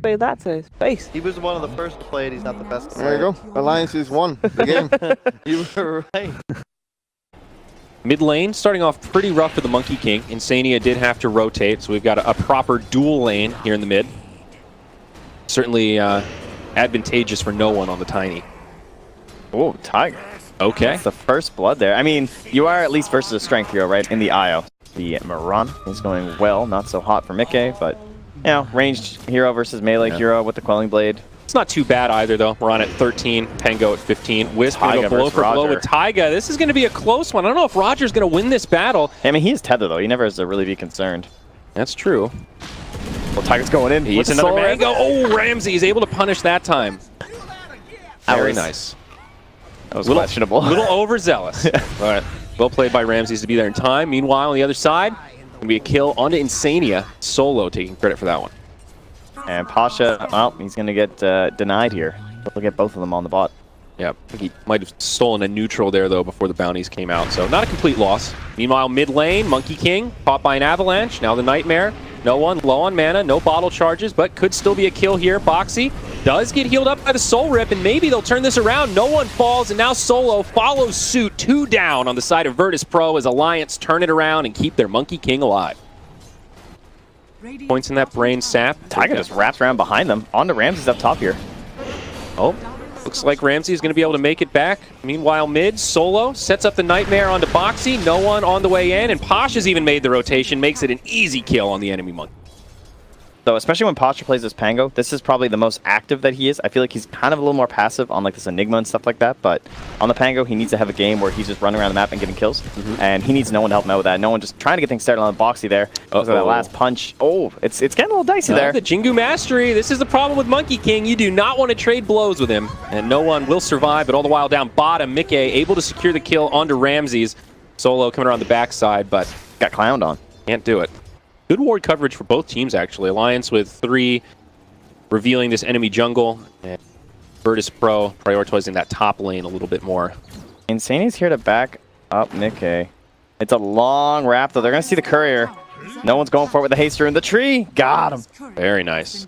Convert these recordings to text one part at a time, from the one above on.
say that to his face. He was one of the first to play it. He's not the best to play There you go. Alliance is won the game. You were right. Mid lane starting off pretty rough for the Monkey King. Insania did have to rotate, so we've got a proper dual lane here in the mid. Certainly advantageous for no one on the Tiny. Oh, Tiger. Okay. That's the first blood there. I mean, you are at least versus a strength hero, right? In the IO. The Maran is going well. Not so hot for Mickey, but, you know, ranged hero versus melee hero with the Quelling Blade. It's not too bad either, though. We're on at 13, Pango at 15. Wisp going to go blow for blow with Taiga. This is going to be a close one. I don't know if Roger's going to win this battle. I mean, he's Tether, though. He never has to really be concerned. That's true. Well, Tiger's going in. He's another Mango. Oh, Ramsey is able to punish that time. Very nice. That was questionable. A little overzealous. All right. Well played by Ramses to be there in time. Meanwhile, on the other side, going to be a kill onto Insania. Solo taking credit for that one. And Pasha, well, he's going to get denied here. We'll get both of them on the bot. Yeah, I think he might have stolen a neutral there, though, before the bounties came out. So not a complete loss. Meanwhile, mid lane, Monkey King caught by an avalanche. Now the Nightmare. No one, low on mana, no bottle charges, but could still be a kill here. Boxy does get healed up by the Soul Rip, and maybe they'll turn this around. No one falls, and now Solo follows suit. 2 down on the side of Virtus Pro as Alliance turn it around and keep their Monkey King alive. Points in that brain sap. Tiger just wraps around behind them. On to Ramses up top here. Oh, looks like Ramsey is going to be able to make it back. Meanwhile, mid, Solo sets up the Nightmare onto Boxy. No one on the way in, and Pasha's even made the rotation. Makes it an easy kill on the enemy Monkey. So especially when Pasha plays as Pango, this is probably the most active that he is. I feel like he's kind of a little more passive on like this Enigma and stuff like that, but on the Pango, he needs to have a game where he's just running around the map and getting kills, and he needs no one to help him out with that. No one just trying to get things started on the Boxy there. So that last punch, it's getting a little dicey there. The Jingu Mastery, this is the problem with Monkey King. You do not want to trade blows with him, and no one will survive, but all the while down bottom, Mickey able to secure the kill onto Ramses. Solo coming around the backside, but got clowned on. Can't do it. Good ward coverage for both teams, actually. Alliance with 3, revealing this enemy jungle, and Virtus Pro prioritizing that top lane a little bit more. Insania's here to back up Mickey. It's a long wrap, though. They're going to see the courier. No one's going for it with the haste rune. The tree! Got him! Very nice.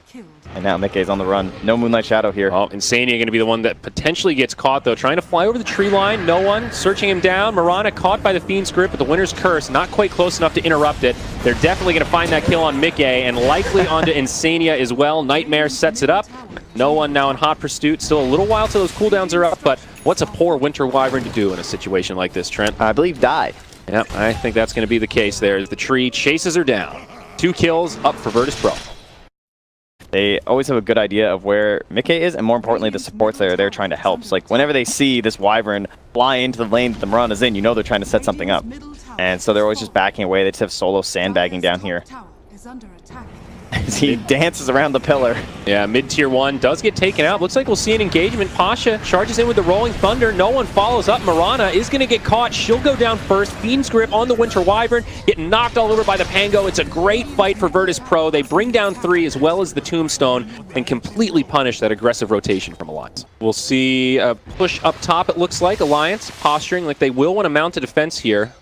And now Mickey's on the run. No Moonlight Shadow here. Oh, Insania going to be the one that potentially gets caught, though. Trying to fly over the tree line. No one. Searching him down. Marana caught by the Fiend's Grip, but the Winter's Curse not quite close enough to interrupt it. They're definitely going to find that kill on Mickey, and likely onto Insania as well. Nightmare sets it up. No one now in hot pursuit. Still a little while till those cooldowns are up, but what's a poor Winter Wyvern to do in a situation like this, Trent? I believe die. Yep, I think that's going to be the case there. The tree chases her down. 2 kills up for Virtus Pro. They always have a good idea of where Mickey is, and more importantly, the supports there they're trying to help. So, like, whenever they see this Wyvern fly into the lane that the Marana's in, you know they're trying to set something up. And so they're always just backing away. They just have Solo sandbagging down here. As he dances around the pillar. Yeah, mid-tier 1 does get taken out. Looks like we'll see an engagement. Pasha charges in with the Rolling Thunder. No one follows up. Marana is going to get caught. She'll go down first. Fiend's Grip on the Winter Wyvern. Getting knocked all over by the Pango. It's a great fight for Virtus Pro. They bring down 3 as well as the Tombstone and completely punish that aggressive rotation from Alliance. We'll see a push up top, it looks like. Alliance posturing like they will want to mount a defense here.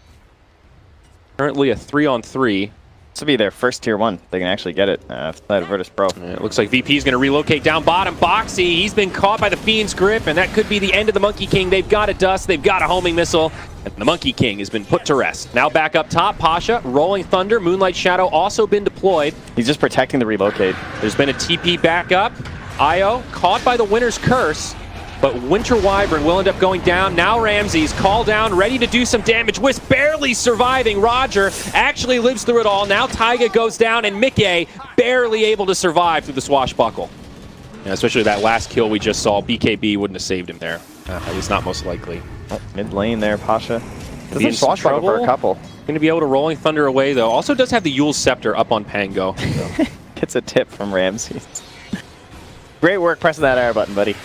Currently a 3-on-3. This will be their first tier 1. They can actually get it outside of Virtus Pro. It looks like VP is going to relocate down bottom. Boxy, he's been caught by the Fiend's Grip, and that could be the end of the Monkey King. They've got a dust, they've got a homing missile, and the Monkey King has been put to rest. Now back up top, Pasha, Rolling Thunder, Moonlight Shadow also been deployed. He's just protecting the relocate. There's been a TP back up. Io caught by the Winter's Curse, but Winter Wyvern will end up going down. Now Ramses called down, ready to do some damage. Wisp barely surviving. Roger actually lives through it all. Now Taiga goes down, and Mickey barely able to survive through the swashbuckle. Yeah, especially that last kill we just saw. BKB wouldn't have saved him there. At least not most likely. Oh, mid lane there, Pasha. Doesn't swashbuckle for a couple. Going to be able to Rolling Thunder away, though. Also does have the Yule Scepter up on Pango. So. Gets a tip from Ramses. Great work pressing that R button, buddy.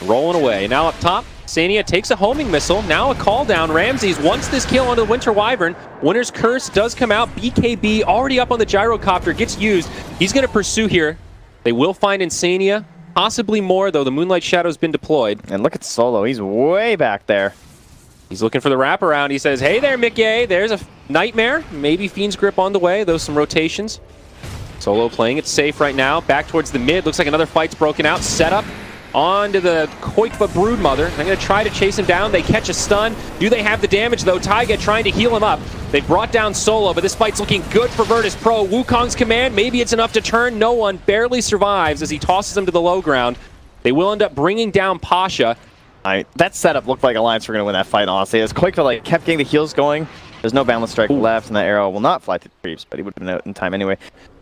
Rolling away. Now up top, Sania takes a homing missile. Now a call down. Ramses wants this kill onto the Winter Wyvern. Winter's Curse does come out. BKB already up on the gyrocopter, gets used. He's going to pursue here. They will find Insania. Possibly more, though. The Moonlight Shadow's been deployed. And look at Solo. He's way back there. He's looking for the wraparound. He says, hey there, Mickey. There's a Nightmare. Maybe Fiend's Grip on the way. Those some rotations. Solo playing it safe right now. Back towards the mid. Looks like another fight's broken out. Set up onto the Koikba Broodmother. They're going to try to chase him down. They catch a stun. Do they have the damage, though? Taiga trying to heal him up. They brought down Solo, but this fight's looking good for Virtus Pro. Wukong's command, maybe it's enough to turn. No one barely survives as he tosses him to the low ground. They will end up bringing down Pasha. That setup looked like Alliance were going to win that fight, honestly. As Koikba kept getting the heals going, there's no Boundless Strike left, and that arrow will not fly through the creeps, but he would have been out in time anyway.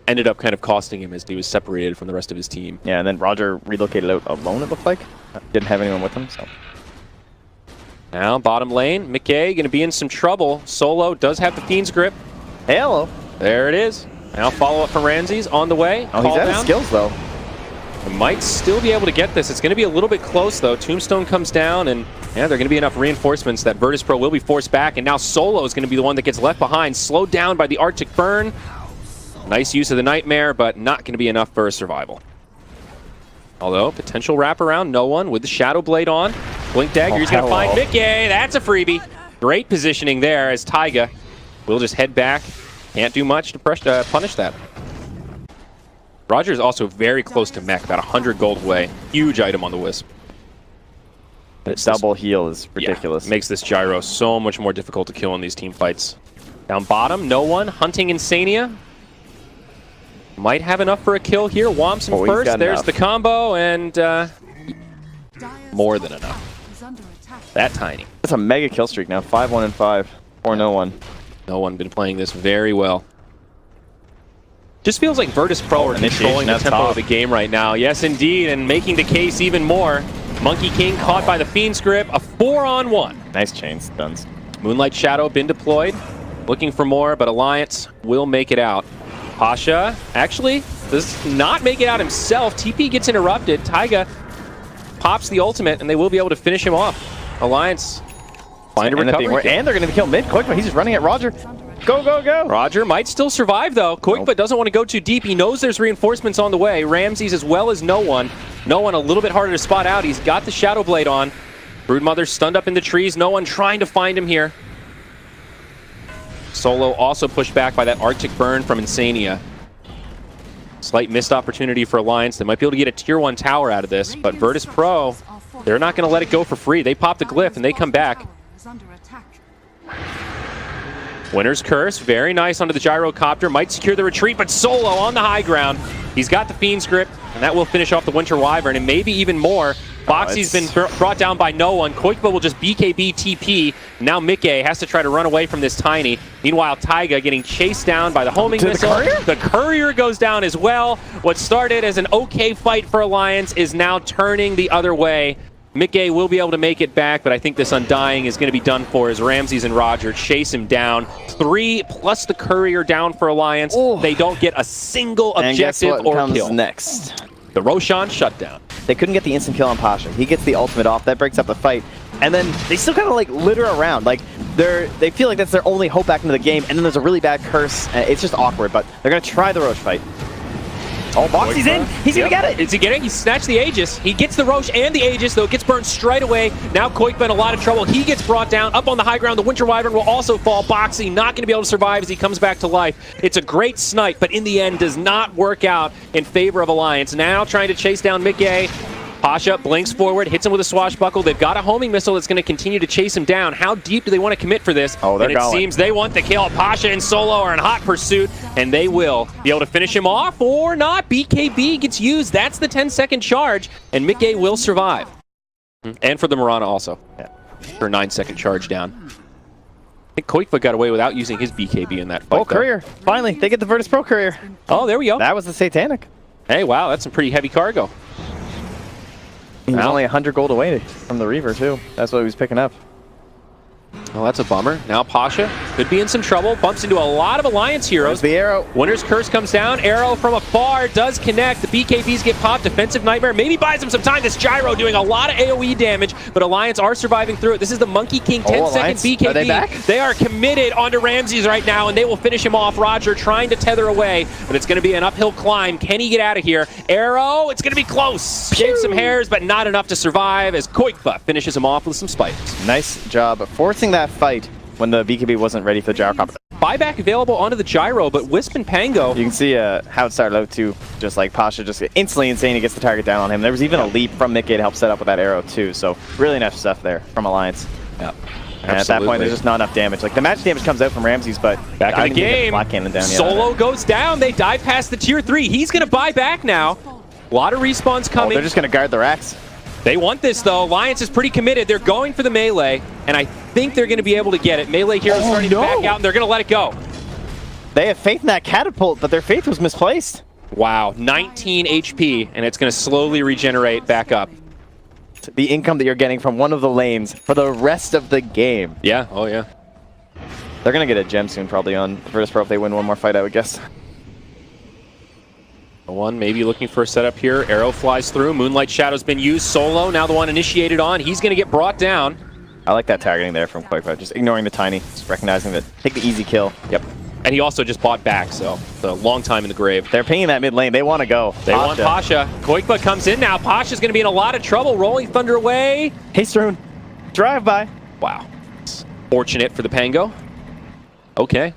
Ended up kind of costing him as he was separated from the rest of his team. Yeah, and then Roger relocated out alone, it looked like. Didn't have anyone with him, so. Now, bottom lane, McKay going to be in some trouble. Solo does have the Fiend's Grip. Hello. There it is. Now follow up from Ramses on the way. Oh, he's out of skills, though. Might still be able to get this. It's going to be a little bit close, though. Tombstone comes down, and yeah, there are going to be enough reinforcements that Virtus Pro will be forced back, and now Solo is going to be the one that gets left behind, slowed down by the Arctic Burn. Nice use of the Nightmare, but not going to be enough for a survival. Although, potential wraparound, no one with the Shadow Blade on. Blink Dagger, he's going to find Mickey. That's a freebie. Great positioning there as Taiga will just head back. Can't do much to punish that. Roger is also very close to mech, about 100 gold away. Huge item on the Wisp. Its double heal is ridiculous. Yeah, makes this Gyro so much more difficult to kill in these team fights. Down bottom, no one. Hunting Insania. Might have enough for a kill here. Womps him first. There's the combo, and more than enough. That tiny. That's a mega kill streak now. 5-1 and 5. Or no one. No one been playing this very well. Just feels like Virtus Pro are controlling the tempo of the game right now. Yes, indeed, and making the case even more. Monkey King caught by the Fiend's Grip. A 4-on-1. Nice chain stuns. Moonlight Shadow been deployed. Looking for more, but Alliance will make it out. Pasha actually does not make it out himself. TP gets interrupted. Taiga pops the ultimate, and they will be able to finish him off. Alliance find a recovery. And they're going to kill mid. Koikba, he's just running at Roger. Go, go, go. Roger might still survive, though. Koikba doesn't want to go too deep. He knows there's reinforcements on the way. Ramses as well as no one. No one a little bit harder to spot out. He's got the Shadow Blade on. Broodmother stunned up in the trees. No one trying to find him here. Solo also pushed back by that Arctic Burn from Insania. Slight missed opportunity for Alliance. They might be able to get a tier 1 tower out of this, but Virtus Pro, they're not going to let it go for free. They pop the glyph and they come back. Winner's Curse, very nice onto the Gyrocopter. Might secure the retreat, but Solo on the high ground. He's got the Fiend's Grip, and that will finish off the Winter Wyvern, and maybe even more. Boxy's been brought down by no one. Koikba will just BKB TP. Now Mickey has to try to run away from this Tiny. Meanwhile, Taiga getting chased down by the homing missile. The Courier goes down as well. What started as an okay fight for Alliance is now turning the other way. Mickey will be able to make it back, but I think this Undying is going to be done for as Ramses and Roger chase him down. 3 plus the Courier down for Alliance. Ooh. They don't get a single objective or kill. Next? The Roshan shutdown. They couldn't get the instant kill on Pasha. He gets the ultimate off. That breaks up the fight. And then they still kind of like litter around. Like they feel like that's their only hope back into the game. And then there's a really bad curse. It's just awkward, but they're going to try the Roche fight. Oh, Boxy's in. He's going to get it. Is he getting? He snatched the Aegis. He gets the Roche and the Aegis, though it gets burned straight away. Now Koikba in a lot of trouble. He gets brought down. Up on the high ground, the Winter Wyvern will also fall. Boxy not going to be able to survive as he comes back to life. It's a great snipe, but in the end does not work out in favor of Alliance. Now trying to chase down Mickey. Pasha blinks forward, hits him with a swashbuckle. They've got a homing missile that's going to continue to chase him down. How deep do they want to commit for this? Oh, they're going. And it seems they want the kill. Pasha and Solo are in hot pursuit, and they will be able to finish him off or not. BKB gets used. That's the 10-second charge, and Mickey will survive. And for the Mirana also. Yeah. For a 9-second charge down. I think Koikba got away without using his BKB in that fight. Oh, Courier. Finally, they get the Virtus Pro Courier. Oh, there we go. That was the Satanic. Hey, wow, that's some pretty heavy cargo. He's only 100 gold away from the Reaver, too. That's what he was picking up. Well, that's a bummer. Now Pasha could be in some trouble. Bumps into a lot of Alliance heroes. There's the arrow. Winter's Curse comes down. Arrow from afar does connect. The BKBs get popped. Defensive Nightmare maybe buys him some time. This Gyro doing a lot of AoE damage, but Alliance are surviving through it. This is the Monkey King 10-second BKB. Are they back? They are committed onto Ramses right now, and they will finish him off. Roger trying to tether away, but it's going to be an uphill climb. Can he get out of here? Arrow, it's going to be close. Shaved some hairs, but not enough to survive as Koikba finishes him off with some spikes. Nice job forcing that fight when the BKB wasn't ready for the Gyrocopter. Buyback available onto the gyro, but Wisp and Pango. You can see how it started out too. Just like Pasha just instantly insane. He gets the target down on him. There was even a leap from Mickey to help set up with that arrow too. So really nice stuff there from Alliance. Yep. And at that point, there's just not enough damage. Like the magic damage comes out from Ramses, but back in the game, Black Cannon down. Solo goes down. They dive past the tier 3. He's going to buy back now. A lot of respawns coming. They're just going to guard the racks. They want this though. Alliance is pretty committed. They're going for the melee, and I think they're going to be able to get it. Melee heroes starting to back out, and they're going to let it go. They have faith in that catapult, but their faith was misplaced. Wow, 19 HP, and it's going to slowly regenerate back up. The income that you're getting from one of the lanes for the rest of the game. Yeah, oh yeah. They're going to get a gem soon probably on Virtus Pro if they win one more fight, I would guess. One maybe looking for a setup here. Arrow flies through. Moonlight Shadow's been used. Solo, now the one initiated on. He's going to get brought down. I like that targeting there from Quickbot. Just ignoring the tiny, just recognizing that. Take the easy kill. Yep. And he also just bought back, so it's a long time in the grave. They're pinging that mid lane. They want to go. They want Pasha. Koikba comes in now. Pasha's going to be in a lot of trouble. Rolling Thunder away. Haste rune. Drive by. Wow. It's fortunate for the Pango. Okay.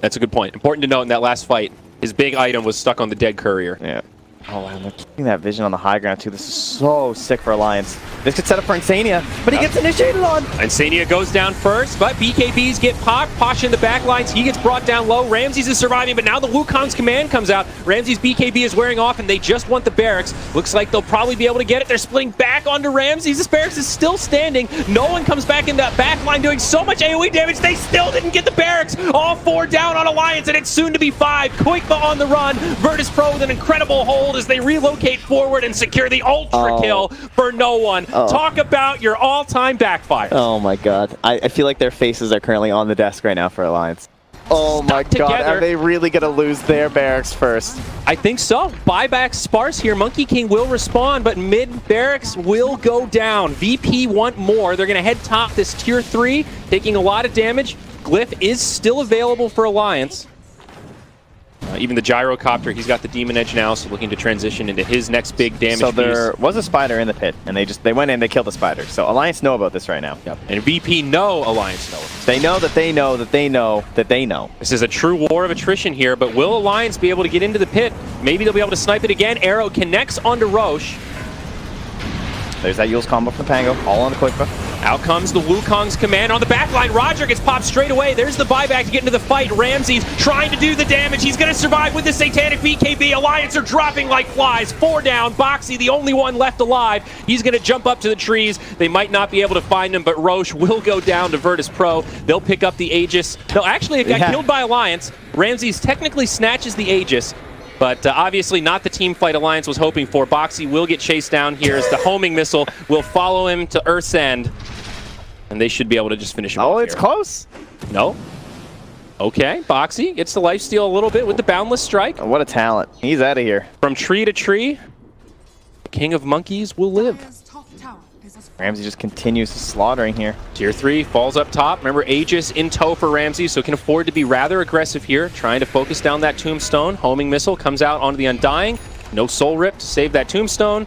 That's a good point. Important to note in that last fight, his big item was stuck on the dead courier. Yeah. Oh, and they're keeping that vision on the high ground, too. This is so sick for Alliance. This could set up for Insania, but he gets initiated on. Insania goes down first, but BKBs get popped. Pasha in the back lines. He gets brought down low. Ramses is surviving, but now the Wukong's command comes out. Ramses' BKB is wearing off, and they just want the barracks. Looks like they'll probably be able to get it. They're splitting back onto Ramses. This barracks is still standing. No one comes back in that back line doing so much AoE damage. They still didn't get the barracks. All 4 down on Alliance, and it's soon to be 5. Koikba on the run. Virtus Pro with an incredible hold as they relocate forward and secure the ultra kill for no one. Talk about your all-time backfire. Oh my god. I feel like their faces are currently on the desk right now for Alliance. Oh my god, are they really going to lose their barracks first? I think so. Buyback sparse here. Monkey King will respond, but mid barracks will go down. VP want more. They're going to head top this tier 3, taking a lot of damage. Glyph is still available for Alliance. Even the gyrocopter, he's got the Demon Edge now, so looking to transition into his next big damage So there piece. was a spider in the pit, and they went in, they killed the spider. So Alliance know about this right now. Yep. And VP know Alliance know. They know that they know that they know that they know. This is a true war of attrition here, but will Alliance be able to get into the pit? Maybe they'll be able to snipe it again. Arrow connects onto Roche. There's that Yule's combo from Pango, all on the Quickba. Out comes the Wukong's command on the back line. Roger gets popped straight away. There's the buyback to get into the fight. Ramses trying to do the damage. He's going to survive with the Satanic BKB. Alliance are dropping like flies. 4 down. Boxy, the only one left alive. He's going to jump up to the trees. They might not be able to find him, but Roche will go down to Virtus Pro. They'll pick up the Aegis. No, actually, it got killed by Alliance. Ramses technically snatches the Aegis. But obviously not the team fight Alliance was hoping for. Boxy will get chased down here as the homing missile will follow him to Earth's End. And they should be able to just finish him off it's here. close. No. Okay, Boxy gets the lifesteal a little bit with the Boundless Strike. What a talent. He's out of here. From tree to tree, the King of Monkeys will live. Ramsey just continues slaughtering here. Tier 3 falls up top. Remember, Aegis in tow for Ramsey, so can afford to be rather aggressive here, trying to focus down that tombstone. Homing missile comes out onto the Undying. No soul rip to save that tombstone.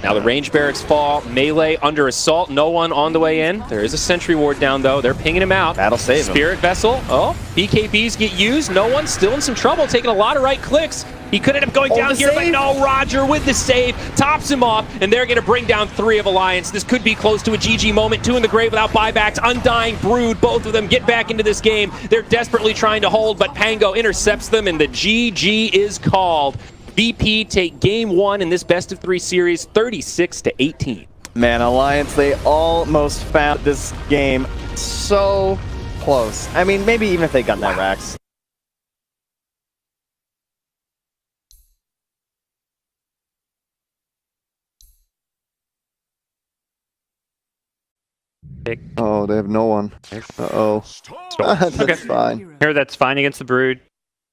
Now the range barracks fall. Melee under assault. No one on the way in. There is a sentry ward down, though. They're pinging him out. That'll save him. Spirit Vessel. Oh, BKBs get used. No one still in some trouble, taking a lot of right clicks. He could end up going down here, but no, Roger with the save tops him off, and they're going to bring down 3 of Alliance. This could be close to a GG moment. 2 in the grave without buybacks. Undying, Brood, both of them get back into this game. They're desperately trying to hold, but Pango intercepts them, and the GG is called. VP take game 1 in this best of 3 series, 36-18. Man, Alliance, they almost found this game so close. I mean, maybe even if they got that racks. Oh, they have no one. Uh-oh. That's fine. Here, that's fine against the Brood.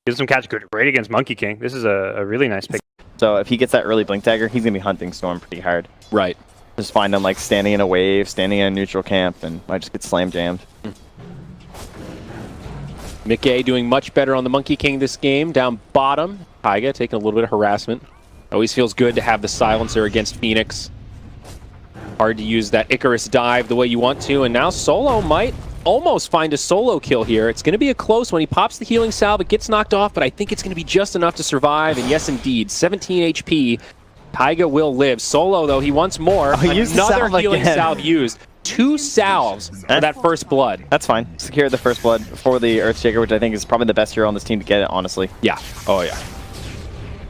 Gives some catch. Great against Monkey King. This is a really nice pick. So if he gets that early Blink Dagger, he's going to be hunting Storm pretty hard. Right. Just find him like standing in a wave, standing in a neutral camp, and might just get slam jammed. Mickey doing much better on the Monkey King this game. Down bottom, Taiga taking a little bit of harassment. Always feels good to have the silencer against Phoenix. Hard to use that Icarus dive the way you want to, and now Solo might almost find a solo kill here. It's going to be a close one. He pops the healing salve, it gets knocked off, but I think it's going to be just enough to survive. And yes, indeed, 17 HP. Taiga will live. Solo, though, he wants more. Another healing salve used. 2 salves for that first blood. That's fine. Secure the first blood for the Earthshaker, which I think is probably the best hero on this team to get it, honestly. Yeah. Oh, yeah.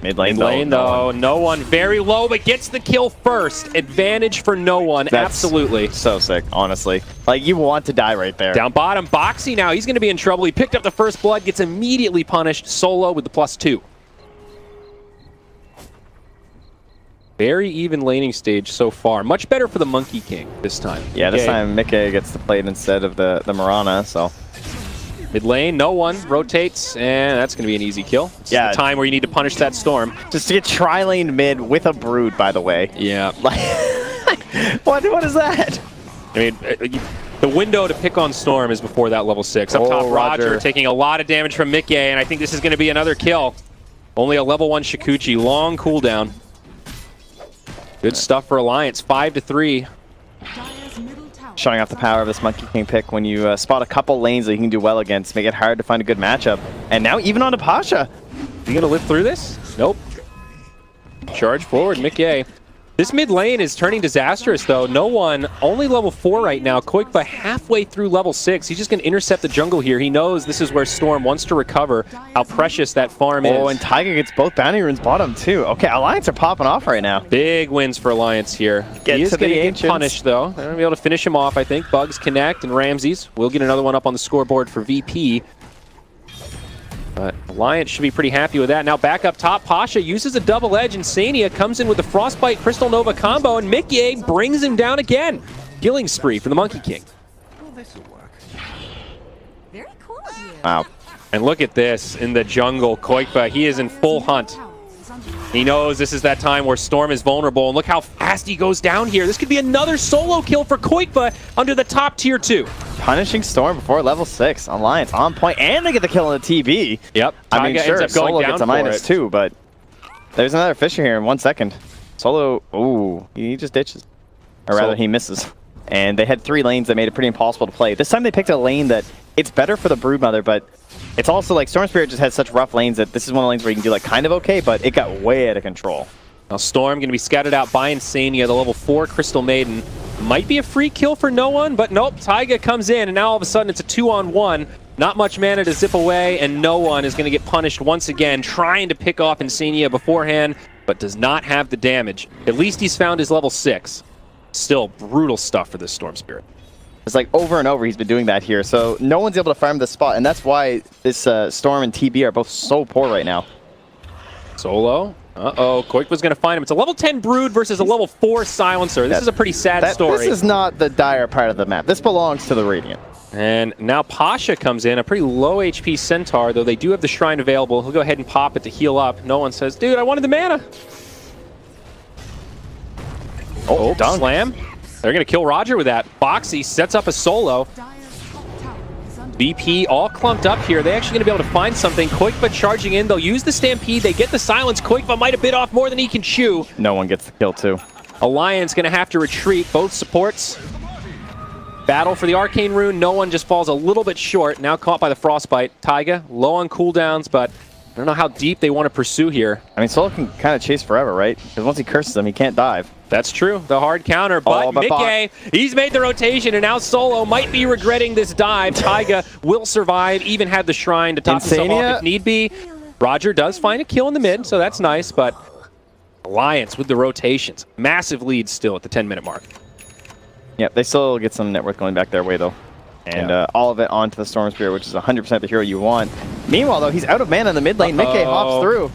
Mid lane, though, no one. Very low, but gets the kill first. Advantage for no one. That's absolutely. So sick, honestly. Like, you want to die right there. Down bottom, Boxy now. He's going to be in trouble. He picked up the first blood, gets immediately punished. Solo with the +2. Very even laning stage so far. Much better for the Monkey King this time. Yeah, this time Mickey gets to play it instead of the Marana, so. Mid lane, no one. Rotates, and that's going to be an easy kill. It's the time where you need to punish that Storm. Just to get tri-lane mid with a Brood, by the way. Yeah. What is that? I mean, the window to pick on Storm is before that level 6. Up top, Roger taking a lot of damage from Mickey, and I think this is going to be another kill. Only a level 1 Shikuchi, long cooldown. Good stuff for Alliance, 5-3. Showing off the power of this Monkey King pick when you spot a couple lanes that you can do well against, make it hard to find a good matchup. And now even on to Pasha. You gonna live through this? Nope. Charge forward, Mickey. This mid lane is turning disastrous, though. No one, only level 4 right now. Koikba halfway through level 6. He's just going to intercept the jungle here. He knows this is where Storm wants to recover, how precious that farm is. Oh, and Taiga gets both bounty runes bottom, too. Okay, Alliance are popping off right now. Big wins for Alliance here. He is going to get punished, though. They're going to be able to finish him off, I think. Bugs connect, and Ramses will get another one up on the scoreboard for VP. But Alliance should be pretty happy with that. Now back up top, Pasha uses a double edge, and Sania comes in with the Frostbite Crystal Nova combo, and Mickey brings him down again. Killing spree for the Monkey King. Very cool of you. Wow. And look at this in the jungle. Koikba, he is in full hunt. He knows this is that time where Storm is vulnerable, and look how fast he goes down here. This could be another solo kill for Koikba under the top tier 2. Punishing Storm before level 6. Alliance on point, and they get the kill on the TB. Yep. I mean, sure, Solo gets a -2, but there's another Fisher here in 1 second. Solo, ooh, he just ditches. Or rather, he misses. And they had 3 lanes that made it pretty impossible to play. This time they picked a lane that it's better for the Broodmother, but it's also like Storm Spirit just has such rough lanes that this is one of the lanes where you can do like kind of okay, but it got way out of control. Now Storm going to be scouted out by Insania, the level 4 Crystal Maiden. Might be a free kill for no one, but nope, Taiga comes in, and now all of a sudden it's a 2-on-1. Not much mana to zip away, and no one is going to get punished once again, trying to pick off Insania beforehand, but does not have the damage. At least he's found his level 6. Still brutal stuff for this Storm Spirit. It's like over and over he's been doing that here, so no one's able to farm this spot, and that's why this Storm and TB are both so poor right now. Solo. Uh-oh, Koik was going to find him. It's a level 10 Brood versus a level 4 Silencer. This is a pretty sad story. This is not the dire part of the map. This belongs to the Radiant. And now Pasha comes in, a pretty low HP Centaur, though they do have the Shrine available. He'll go ahead and pop it to heal up. No one says, dude, I wanted the mana. Oh, slam. They're going to kill Roger with that. Boxy sets up a solo. BP all clumped up here. They're actually going to be able to find something. Koikba charging in. They'll use the Stampede. They get the silence. Koikba might have bit off more than he can chew. No one gets the kill, too. Alliance going to have to retreat. Both supports. Battle for the Arcane Rune. No one just falls a little bit short. Now caught by the Frostbite. Taiga, low on cooldowns, but I don't know how deep they want to pursue here. I mean, Solo can kind of chase forever, right? Because once he curses him, he can't dive. That's true. The hard counter, but Mickey, he's made the rotation, and now Solo might be regretting this dive. Taiga will survive, even had the Shrine to top himself off if need be. Roger does find a kill in the mid, so that's nice, but Alliance with the rotations. Massive lead still at the 10-minute mark. Yeah, they still get some net worth going back their way, though. And all of it onto the Storm Spirit, which is 100% the hero you want. Meanwhile, though, he's out of mana in the mid lane. Mickey hops through.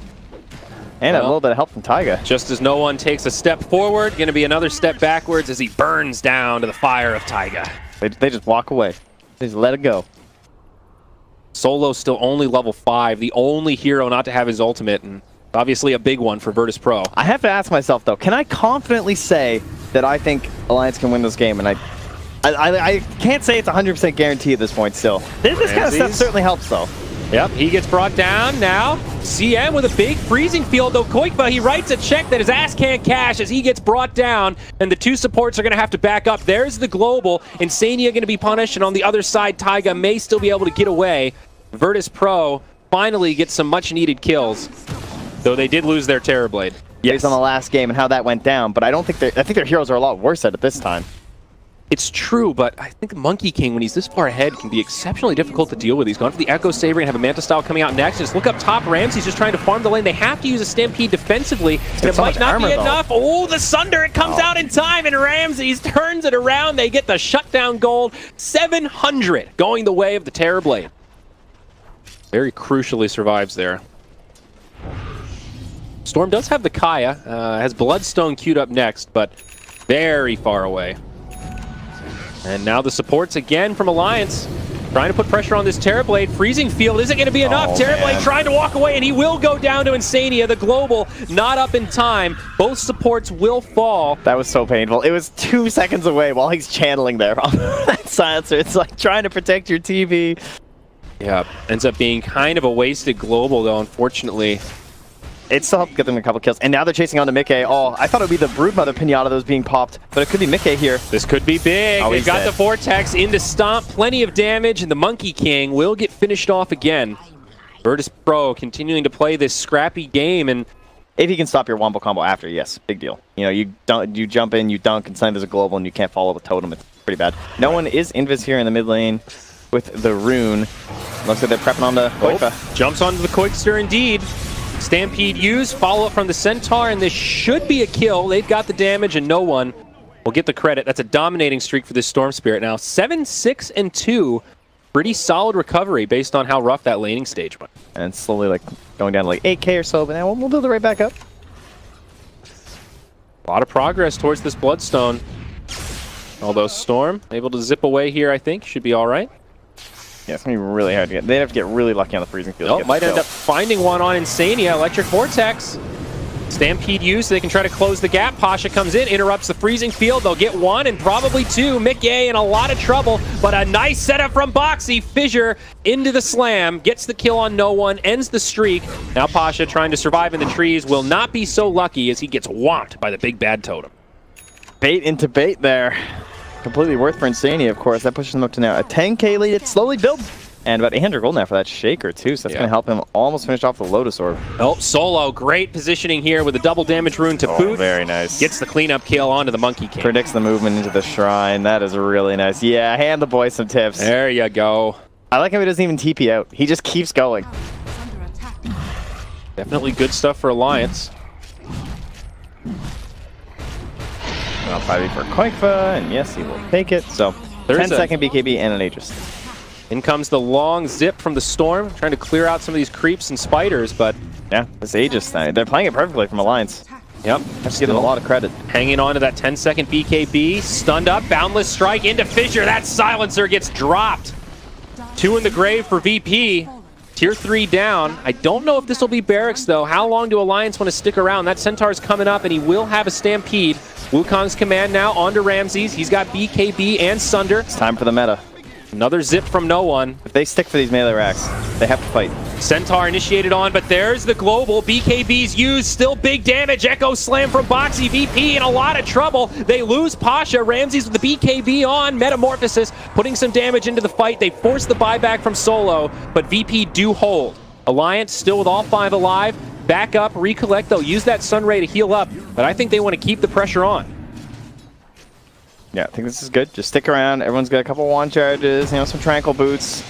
And a little bit of help from Taiga. Just as no one takes a step forward, going to be another step backwards as he burns down to the fire of Taiga. They just walk away. They just let it go. Solo still only level 5, the only hero not to have his ultimate, and obviously a big one for Virtus Pro. I have to ask myself, though, can I confidently say that I think Alliance can win this game? And I can't say it's 100% guaranteed at this point still. This kind of stuff certainly helps, though. Yep, he gets brought down now. CM with a big freezing field, though Koikba, he writes a check that his ass can't cash as he gets brought down, and the two supports are going to have to back up. There's the global. Insania going to be punished, and on the other side, Taiga may still be able to get away. Virtus Pro finally gets some much-needed kills, though they did lose their Terrorblade. Based on the last game and how that went down, but I think their heroes are a lot worse at it this time. It's true, but I think Monkey King, when he's this far ahead, can be exceptionally difficult to deal with. He's gone for the Echo Saber and have a Manta Style coming out next. Just look up top, Ramsey's just trying to farm the lane. They have to use a Stampede defensively, and it might not be enough. Oh, the Sunder, it comes out in time, and Ramsey's turns it around. They get the shutdown gold. 700 going the way of the Terrorblade. Very crucially survives there. Storm does have the Kaya, has Bloodstone queued up next, but very far away. And now the supports again from Alliance, trying to put pressure on this Terrorblade. Freezing field isn't going to be enough. Terrorblade trying to walk away, and he will go down to Insania. The global not up in time. Both supports will fall. That was so painful. It was 2 seconds away while he's channeling there on that silencer. It's like trying to protect your TV. Yeah, ends up being kind of a wasted global, though, unfortunately. It still helped get them a couple kills. And now they're chasing on to Mickey. Oh, I thought it would be the Broodmother Pinata that was being popped, but it could be Mickey here. This could be big. Oh, They've got the Vortex into Stomp. Plenty of damage, and the Monkey King will get finished off again. Virtus Pro continuing to play this scrappy game, and if he can stop your wombo combo after, yes, big deal. You know, you jump in, you dunk, and suddenly there's a global, and you can't follow with Totem. It's pretty bad. No one is invis here in the mid lane with the rune. Looks like they're prepping on the Koifa. Jumps onto the Koikster indeed. Stampede used, follow up from the Centaur, and this should be a kill. They've got the damage, and no one will get the credit. That's a dominating streak for this Storm Spirit now. 7-6-2. Pretty solid recovery based on how rough that laning stage went. And it's slowly like going down to like 8K or so, but now we'll build it right back up. A lot of progress towards this Bloodstone. Although Storm able to zip away here, I think, should be all right. Yeah, it's going to be really hard to get. They'd have to get really lucky on the freezing field. Oh, might end up finding one on Insania. Electric Vortex. Stampede used so they can try to close the gap. Pasha comes in, interrupts the freezing field. They'll get one and probably two. Mickey in a lot of trouble, but a nice setup from Boxy. Fissure into the slam, gets the kill on no one, ends the streak. Now Pasha trying to survive in the trees will not be so lucky as he gets whomped by the big bad totem. Bait into bait there. Completely worth for Insania, of course. That pushes them up to now a 10K lead. It slowly builds. And about 800 gold now for that Shaker, too. So that's going to help him almost finish off the Lotus Orb. Oh, Solo, great positioning here with a double damage rune to boot. Very nice. Gets the cleanup kill onto the Monkey King. Predicts the movement into the shrine. That is really nice. Yeah, hand the boy some tips. There you go. I like how he doesn't even TP out. He just keeps going. Definitely good stuff for Alliance. Well, 5e for Koikfa, and yes, he will take it. So, 10-second BKB and an Aegis. In comes the long zip from the Storm, trying to clear out some of these creeps and spiders, but yeah, this Aegis thing, they're playing it perfectly from Alliance. Yep. Have to give them a lot of credit. Hanging on to that 10-second BKB, stunned up, Boundless Strike into Fissure. That silencer gets dropped. 2 in the grave for VP. Tier 3 down. I don't know if this will be Barracks, though. How long do Alliance want to stick around? That Centaur's coming up, and he will have a Stampede. Wukong's command now onto Ramses. He's got BKB and Sunder. It's time for the meta. Another zip from no one. If they stick for these melee racks, they have to fight. Centaur initiated on, but there's the global. BKB's used, still big damage. Echo slam from Boxy. VP in a lot of trouble. They lose Pasha. Ramses with the BKB on. Metamorphosis putting some damage into the fight. They force the buyback from Solo, but VP do hold. Alliance still with all 5 alive. Back up, recollect. They'll use that Sunray to heal up, but I think they want to keep the pressure on. Yeah, I think this is good. Just stick around. Everyone's got a couple wand charges, you know, some tranquil boots.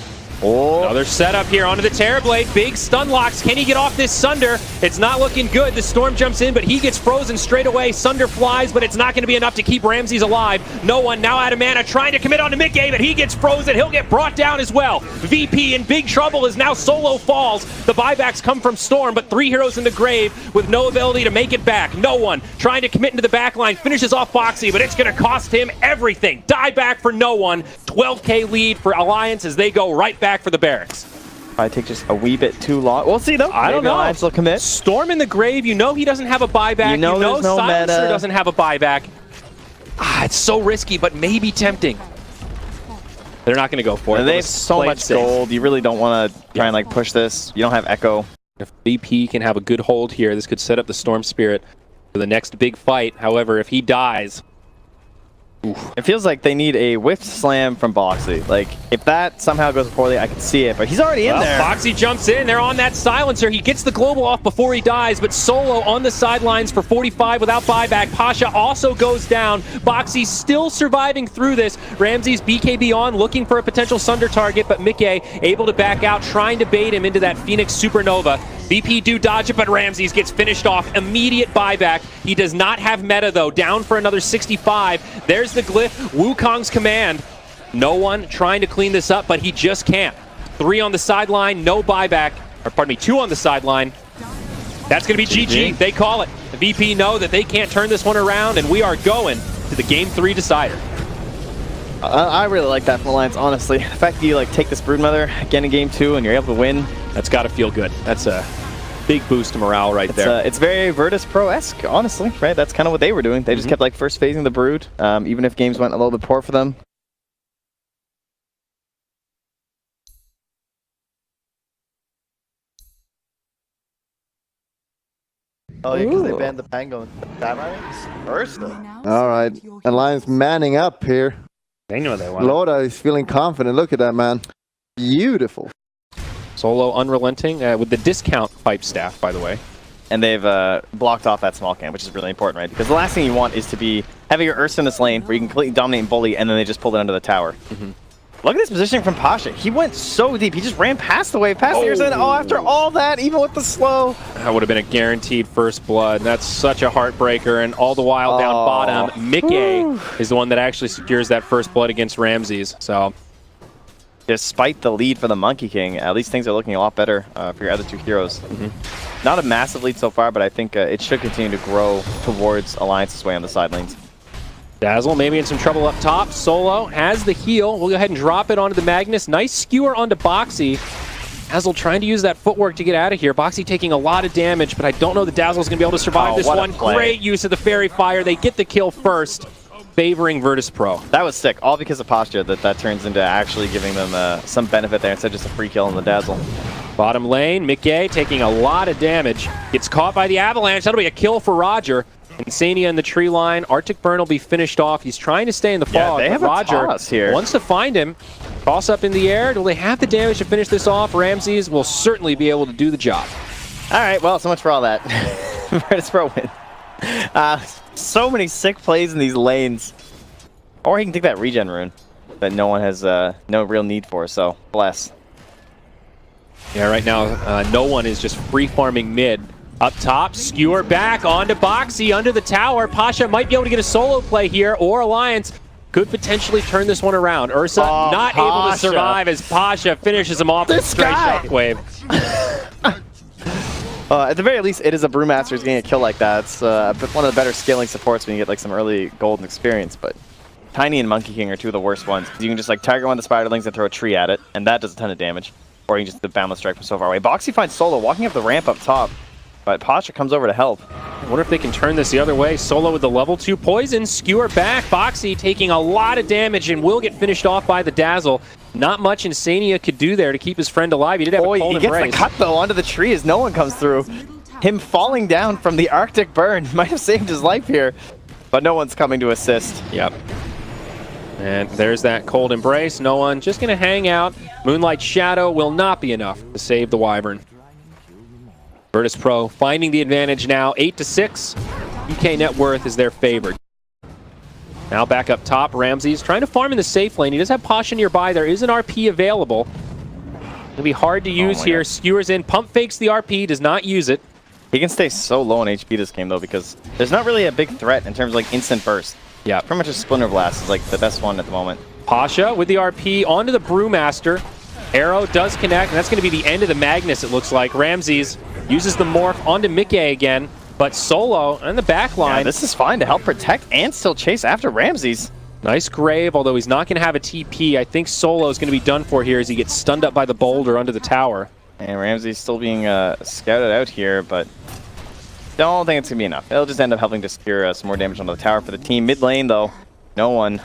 Oh, another setup here onto the Terrorblade. Big stun locks. Can he get off this Sunder? It's not looking good. The Storm jumps in, but he gets frozen straight away. Sunder flies, but it's not going to be enough to keep Ramses alive. No one now out of mana trying to commit onto Mickey, but he gets frozen. He'll get brought down as well. VP in big trouble as now Solo falls. The buybacks come from Storm, but 3 heroes in the grave with no ability to make it back. No one trying to commit into the backline. Finishes off Boxy, but it's going to cost him everything. Die back for no one. 12K lead for Alliance as they go right back for the Barracks. Probably take just a wee bit too long. We'll see though. I don't know. Alliance will commit. Storm in the grave. You know he doesn't have a buyback. You know there's no Silencer meta. doesn't have a buyback. It's so risky, but maybe tempting. They're not going to go for it. They have so much gold. You really don't want to try and like push this. You don't have Echo. If VP can have a good hold here, this could set up the Storm Spirit for the next big fight. However, if he dies... It feels like they need a whiff slam from Boxy. Like, if that somehow goes poorly, I can see it, but he's already in there. Boxy jumps in. They're on that silencer. He gets the global off before he dies, but Solo on the sidelines for 45 without buyback. Pasha also goes down. Boxy still surviving through this. Ramses BKB on, looking for a potential Sunder target, but Mickey able to back out, trying to bait him into that Phoenix Supernova. VP do dodge it, but Ramses gets finished off. Immediate buyback. He does not have meta, though. Down for another 65. There's the glyph. Wukong's command. No one trying to clean this up, but he just can't. 3 on the sideline, no buyback. Or pardon me, 2 on the sideline. That's going to be GG. They call it. The VP know that they can't turn this one around, and we are going to the Game 3 decider. I really like that from Alliance, honestly. The fact that you like take this Broodmother again in Game 2 and you're able to win. That's got to feel good. That's a big boost to morale right there. It's very Virtus Pro-esque, honestly, right? That's kind of what they were doing. They just kept like first phasing the Brood, even if games went a little bit poor for them. Oh, yeah, because they banned the Pango and Ursa. All right. Alliance manning up here. They know they want. Loda is feeling confident. Look at that, man. Beautiful. Solo unrelenting with the discount pipe staff, by the way. And they've blocked off that small camp, which is really important, right? Because the last thing you want is to be having your Ursa in this lane where you can completely dominate and bully, and then they just pulled it under the tower. Look at this positioning from Pasha. He went so deep. He just ran past the wave, past the Ursa, and after all that, even with the slow. That would have been a guaranteed first blood. That's such a heartbreaker, and all the while down bottom, Mickey is the one that actually secures that first blood against Ramses. So, despite the lead for the Monkey King, at least things are looking a lot better for your other 2 heroes. Not a massive lead so far, but I think it should continue to grow towards Alliance's way on the side lanes. Dazzle maybe in some trouble up top. Solo has the heal. We'll go ahead and drop it onto the Magnus. Nice skewer onto Boxy. Dazzle trying to use that footwork to get out of here. Boxy taking a lot of damage, but I don't know that Dazzle's going to be able to survive this one. Great use of the Fairy Fire. They get the kill first, favoring Virtus Pro. That was sick. All because of posture that turns into actually giving them some benefit there instead of just a free kill on the Dazzle. Bottom lane, Mickey taking a lot of damage. Gets caught by the Avalanche. That'll be a kill for Roger. Insania in the tree line. Arctic Burn will be finished off. He's trying to stay in the fog. They have Roger a toss here. Wants to find him. Toss up in the air. Do they have the damage to finish this off? Ramses will certainly be able to do the job. All right, well, so much for all that. Virtus Pro win. So many sick plays in these lanes. Or he can take that regen rune that no one has no real need for, so bless. Yeah, right now, no one is just free farming mid. Up top, skewer back onto Boxy under the tower. Pasha might be able to get a solo play here, or Alliance could potentially turn this one around. Ursa not able to survive as Pasha finishes him off with a straight shockwave. At the very least, it is a Brewmaster who's getting a kill like that. It's one of the better scaling supports when you get like some early golden experience, but Tiny and Monkey King are 2 of the worst ones. You can just like target one of the Spiderlings and throw a tree at it, and that does a ton of damage. Or you can just the Boundless Strike from so far away. Boxy finds Solo walking up the ramp up top, but Pasha comes over to help. I wonder if they can turn this the other way. Solo with the level 2 poison, skewer back. Boxy taking a lot of damage and will get finished off by the Dazzle. Not much Insania could do there to keep his friend alive. He did have a cold he embrace. gets the cut though onto the tree as no one comes through. Him falling down from the Arctic Burn might have saved his life here, but no one's coming to assist. Yep. And there's that cold embrace. No one just going to hang out. Moonlight Shadow will not be enough to save the Wyvern. Virtus Pro finding the advantage now, 8-6. UK net worth is their favorite. Now back up top, Ramses trying to farm in the safe lane. He does have Pasha nearby. There is an RP available. It'll be hard to use here. God. Skewers in, pump fakes the RP, does not use it. He can stay so low on HP this game though because there's not really a big threat in terms of like instant burst. Yeah, pretty much a Splinter Blast is like the best one at the moment. Pasha with the RP onto the Brewmaster. Arrow does connect, and that's going to be the end of the Magnus, it looks like. Ramses uses the morph onto Mickey again, but Solo on the back line. Yeah, this is fine to help protect and still chase after Ramses. Nice grave, although he's not going to have a TP. I think Solo is going to be done for here as he gets stunned up by the boulder under the tower. And Ramses still being scouted out here, but don't think it's going to be enough. It'll just end up helping to secure some more damage onto the tower for the team. Mid lane, though, No one.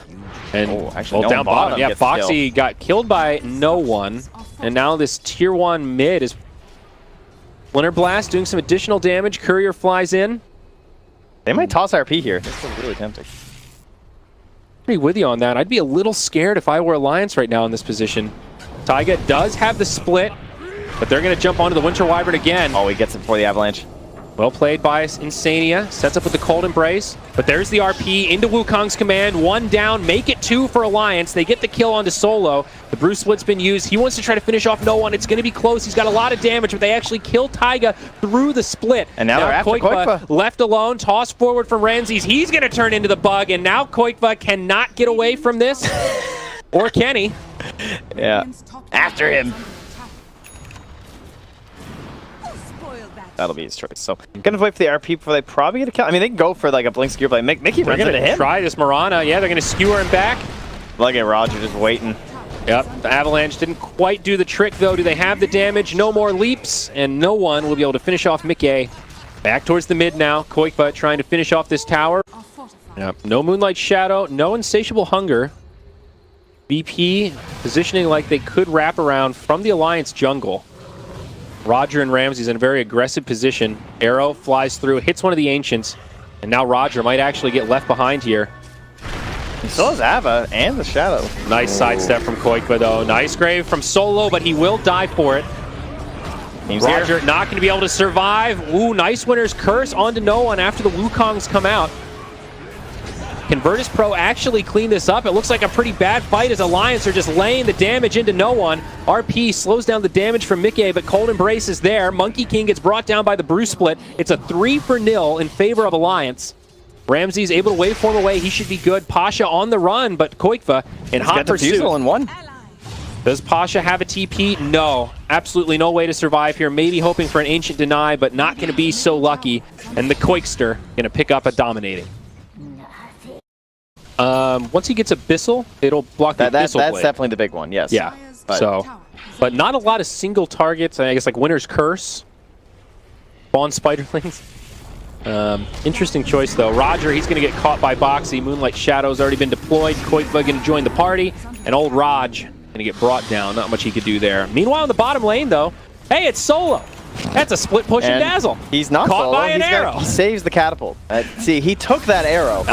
And actually, well, no down one bottom. Yeah, gets Foxy got killed by no one. And now this tier 1 mid is Splinter Blast doing some additional damage. Courier flies in. They might toss RP here. This is really tempting. Pretty with you on that. I'd be a little scared if I were Alliance right now in this position. Taiga does have the split, but they're going to jump onto the Winter Wyvern again. Oh, he gets it before the Avalanche. Well played by Insania. Sets up with the Cold Embrace. But there's the RP into Wukong's command. 1 down. Make it 2 for Alliance. They get the kill onto Solo. The Bruce Split's been used. He wants to try to finish off no one. It's going to be close. He's got a lot of damage, but they actually kill Taiga through the split. And now they're after Koikva. Left alone. Toss forward from Ramses. He's going to turn into the bug. And now Koikva cannot get away from this. Or can he? Yeah. After him. That'll be his choice. So, gonna wait for the RP before they probably get a kill. I mean, they can go for like a blink skewer, but Mickey runs into him. Try this Marana. Yeah, they're gonna skewer him back. Look at Roger just waiting. Yep, the Avalanche didn't quite do the trick though. Do they have the damage? No more leaps, and no one will be able to finish off Mickey. Back towards the mid now. Koikva trying to finish off this tower. Yep, no Moonlight Shadow, no Insatiable Hunger. BP positioning like they could wrap around from the Alliance jungle. Roger and Ramsey's in a very aggressive position. Arrow flies through, hits one of the Ancients, and now Roger might actually get left behind here. He still has Ava and the Shadow. Nice sidestep from Koikva though. Nice grave from Solo, but he will die for it. Roger not going to be able to survive. Ooh, nice Winner's Curse onto no one after the Wukongs come out. Can Virtus Pro actually clean this up? It looks like a pretty bad fight as Alliance are just laying the damage into no one. RP slows down the damage from Mickey, but Cold Embrace is there. Monkey King gets brought down by the Bruce Split. It's a 3-0 in favor of Alliance. Ramsey's able to waveform away. He should be good. Pasha on the run, but Koikva in hot pursuit. In one. Does Pasha have a TP? No. Absolutely no way to survive here. Maybe hoping for an Ancient Deny, but not going to be so lucky. And the Koikster going to pick up a Dominating. Once he gets Abyssal, it'll block the Abyssal That's blade. definitely the big one, yes. Yeah, but not a lot of single targets. I guess like Winter's Curse, Spawn Spiderlings. Interesting choice though. Roger, he's going to get caught by Boxy. Moonlight Shadow's already been deployed. Koikva going to join the party, and old Raj going to get brought down. Not much he could do there. Meanwhile, in the bottom lane though, hey, it's Solo. That's a split push and dazzle. He's not caught by an arrow. He saves the catapult. See, he took that arrow,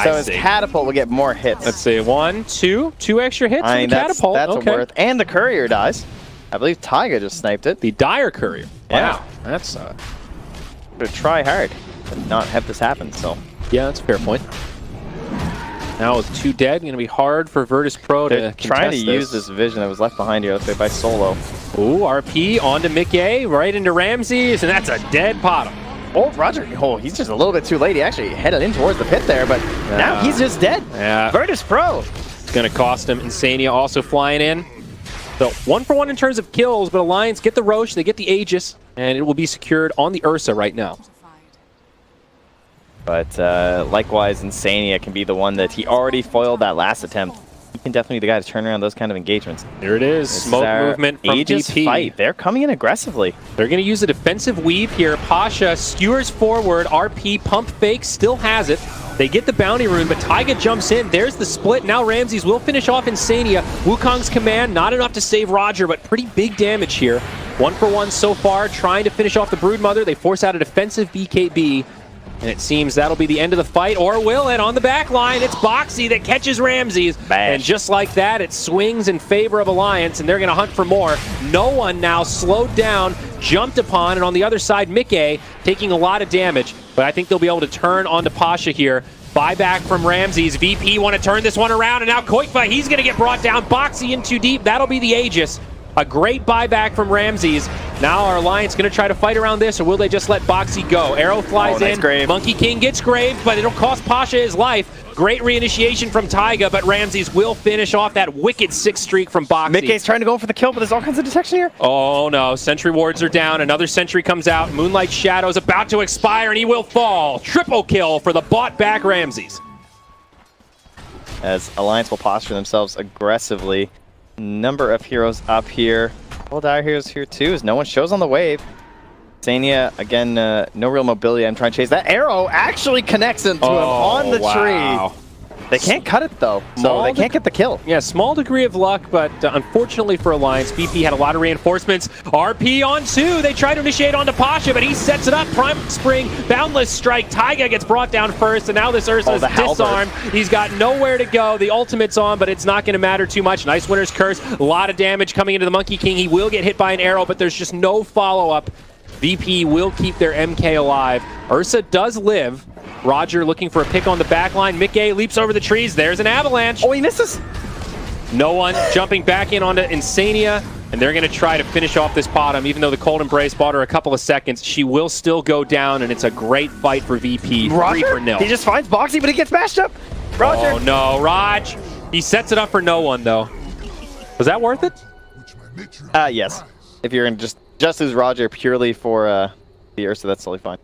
so his catapult will get more hits. Let's see, 1, 2 extra hits from the catapult. That's a worth. And the courier dies. I believe Taiga just sniped it. The Dire Courier. Yeah. Wow, that's to try hard to not have this happen. So yeah, that's a fair point. Now with 2 dead, going to be hard for Virtus Pro to contest trying to use this vision that was left behind here. Let's say by Solo. Ooh, RP onto Mickey, right into Ramses, and that's a dead bottom. Oh, Roger. Oh, he's just a little bit too late. He actually headed in towards the pit there, but now he's just dead. Yeah. Virtus Pro. It's going to cost him. Insania also flying in. So 1-for-1 in terms of kills, but Alliance get the Roche, they get the Aegis, and it will be secured on the Ursa right now. But likewise, Insania can be the one that he already foiled that last attempt. He can definitely be the guy to turn around those kind of engagements. There it is. Smoke movement from Aegis BP. Fight. They're coming in aggressively. They're going to use a defensive weave here. Pasha skewers forward. RP pump fake still has it. They get the bounty rune, but Taiga jumps in. There's the split. Now Ramses will finish off Insania. Wukong's command, not enough to save Roger, but pretty big damage here. 1-for-1 so far, trying to finish off the Broodmother. They force out a defensive BKB. And it seems that'll be the end of the fight, or will it? On the back line, it's Boxy that catches Ramses. Bash. And just like that, it swings in favor of Alliance, and they're going to hunt for more. No one now slowed down, jumped upon, and on the other side, Mickey taking a lot of damage. But I think they'll be able to turn onto Pasha here. Buyback from Ramses. VP want to turn this one around, and now Koikva, he's going to get brought down. Boxy in too deep. That'll be the Aegis. A great buyback from Ramses. Now our Alliance going to try to fight around this, or will they just let Boxy go? Arrow flies in. Grave. Monkey King gets graved, but it'll cost Pasha his life. Great reinitiation from Taiga, but Ramses will finish off that wicked 6 streak from Boxy. Mickey's trying to go for the kill, but there's all kinds of detection here. Oh no, sentry wards are down. Another sentry comes out. Moonlight Shadow's about to expire, and he will fall. Triple kill for the bought back Ramses. As Alliance will posture themselves aggressively. Number of heroes up here. All dire heroes here too, as no one shows on the wave. Insania, again, no real mobility. I'm trying to chase. That arrow actually connects him to him on the tree. They can't cut it though, so Small they can't get the kill. Yeah, small degree of luck, but unfortunately for Alliance, VP had a lot of reinforcements. RP on 2. They try to initiate onto Pasha, but he sets it up. Prime Spring, Boundless Strike. Taiga gets brought down first, and now this Ursa is disarmed. He's got nowhere to go. The ultimate's on, but it's not going to matter too much. Nice Winner's Curse. A lot of damage coming into the Monkey King. He will get hit by an arrow, but there's just no follow-up. VP will keep their MK alive. Ursa does live. Roger looking for a pick on the back line. Mickey leaps over the trees. There's an avalanche. Oh, he misses. No one jumping back in onto Insania, and they're going to try to finish off this bottom. Even though the Cold Embrace bought her a couple of seconds, she will still go down, and it's a great fight for VP. Roger? 3-0. He just finds Boxy, but he gets mashed up. Roger. Oh, no. Raj. He sets it up for no one, though. Was that worth it? Yes. If you're in just as Roger purely for the Ursa, that's totally fine.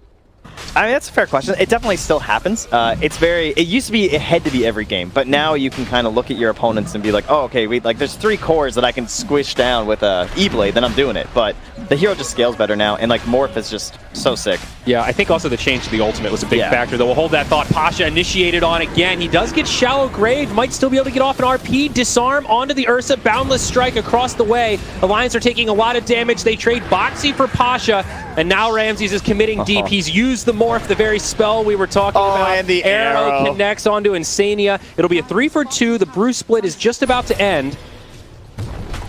I mean, that's a fair question. It definitely still happens. It used to be, it had to be every game, but now you can kind of look at your opponents and be like, oh, okay, there's 3 cores that I can squish down with a E-Blade, then I'm doing it. But the hero just scales better now, and like Morph is just so sick. Yeah, I think also the change to the ultimate was a big factor, though. We'll hold that thought. Pasha initiated on again. He does get Shallow Grave, might still be able to get off an RP, disarm onto the Ursa, Boundless Strike across the way. Alliance are taking a lot of damage. They trade Boxy for Pasha, and now Ramses is committing deep. He's used the Morph, the very spell we were talking about. And the arrow connects onto Insania. It'll be a 3-for-2. The Bruce split is just about to end.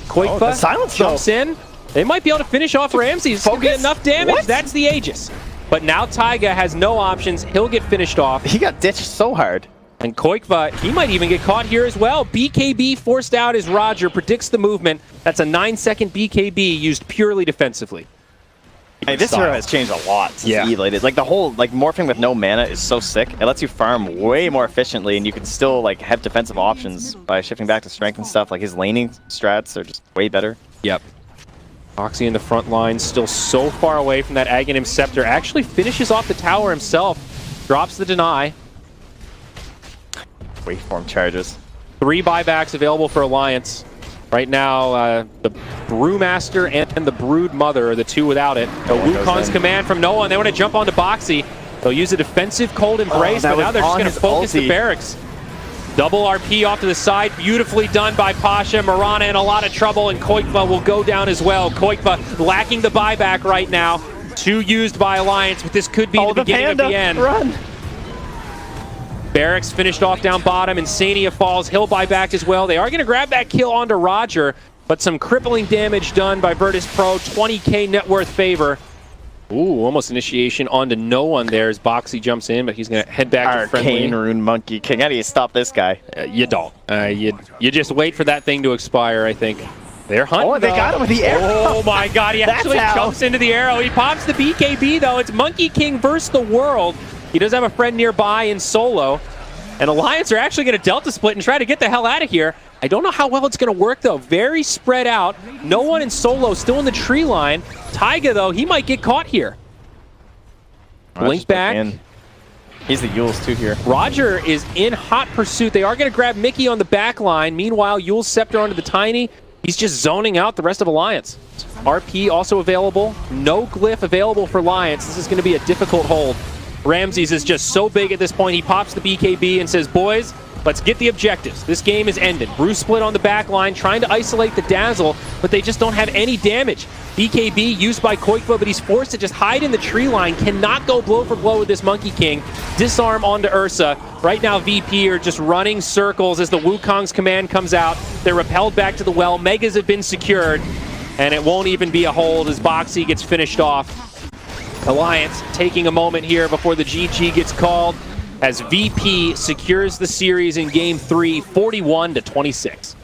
Koikfa the silence jumps in. They might be able to finish off Ramses. It's going to be enough damage. What? That's the Aegis. But now Taiga has no options. He'll get finished off. He got ditched so hard. And Koikva, he might even get caught here as well. BKB forced out as Roger predicts the movement. That's a 9-second BKB used purely defensively. Hey, this hero has changed a lot since E-Blade. Like the whole morphing with no mana is so sick. It lets you farm way more efficiently, and you can still have defensive options by shifting back to strength and stuff. Like his laning strats are just way better. Yep. Oxy in the front line, still so far away from that Aghanim Scepter. Actually finishes off the tower himself. Drops the deny. Waveform charges. 3 buybacks available for Alliance. Right now, the Brewmaster and the Brood Mother are the 2 without it. Wukong's command from no one. They want to jump onto Boxy. They'll use a defensive Cold Embrace, but now they're just going to focus the barracks. Double RP off to the side. Beautifully done by Pasha. Marana in a lot of trouble, and Koikva will go down as well. Koikva lacking the buyback right now. 2 used by Alliance, but this could be the beginning of the end. Run. Barracks finished off down bottom. Insania falls. He'll buy back as well. They are going to grab that kill onto Roger, but some crippling damage done by Virtus Pro. 20k net worth favor. Ooh, almost initiation onto no one there as Boxy jumps in, but he's going to head back to friendly. Arcane Rune Monkey King. How do you stop this guy? You don't. You just wait for that thing to expire, I think. They're hunting. Oh, they got him with the arrow. Oh my god, he actually jumps into the arrow. He pops the BKB, though. It's Monkey King versus the world. He does have a friend nearby in solo. And Alliance are actually going to Delta split and try to get the hell out of here. I don't know how well it's going to work, though. Very spread out. No one in solo, still in the tree line. Taiga, though, he might get caught here. Blink back. He's the Yules, too, here. Roger is in hot pursuit. They are going to grab Mickey on the back line. Meanwhile, Yules Scepter onto the Tiny. He's just zoning out the rest of Alliance. RP also available. No glyph available for Alliance. This is going to be a difficult hold. Ramses is just so big at this point. He pops the BKB and says, boys, let's get the objectives. This game is ended. Bruce split on the back line, trying to isolate the Dazzle, but they just don't have any damage. BKB used by Koikva, but he's forced to just hide in the tree line. Cannot go blow for blow with this Monkey King. Disarm onto Ursa. Right now, VP are just running circles as the Wukong's command comes out. They're repelled back to the well. Megas have been secured, and it won't even be a hold as Boxy gets finished off. Alliance taking a moment here before the GG gets called as VP secures the series in Game 3, 41-26.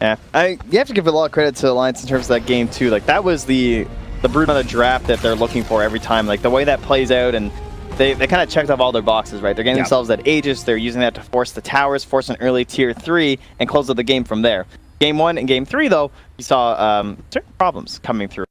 Yeah, you have to give a lot of credit to Alliance in terms of that game too. Like that was the Brood Mother draft that they're looking for every time. Like the way that plays out, and they kind of checked off all their boxes, right? They're getting themselves that Aegis. They're using that to force the towers, force an early tier 3, and close out the game from there. Game 1 and Game 3, though, you saw certain problems coming through.